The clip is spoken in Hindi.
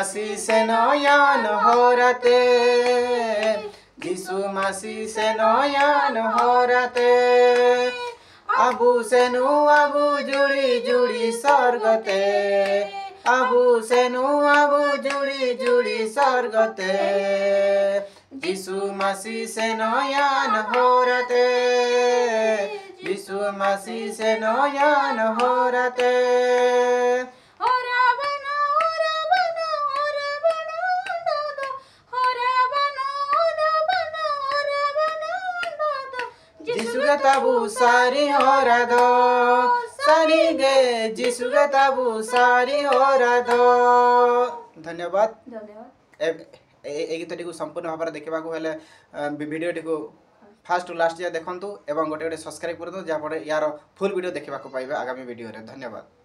मासी से नयन होरते यीशु मसीह से नयन होरते अबू से नु अबू जुड़ी जुड़ी स्वर्गते अबू से नु अबू जुड़ी जुड़ी स्वर्गते यीशु मसीह से नयन होरते यीशु मसीह से नयन होरते यीशु के ताबू सारी होरा दो सारी गे यीशु के ताबू सारी होरा दो। धन्यवाद। ए गीतटी को संपूर्ण भाव में देखा वीडियोटी को फास्ट टू लास्ट जाए देखूँ और गोटे गोटे सब्सक्राइब कर दो जहाँफल यार फुल वीडियो देखा पाइबे आगामी वीडियो रे। धन्यवाद।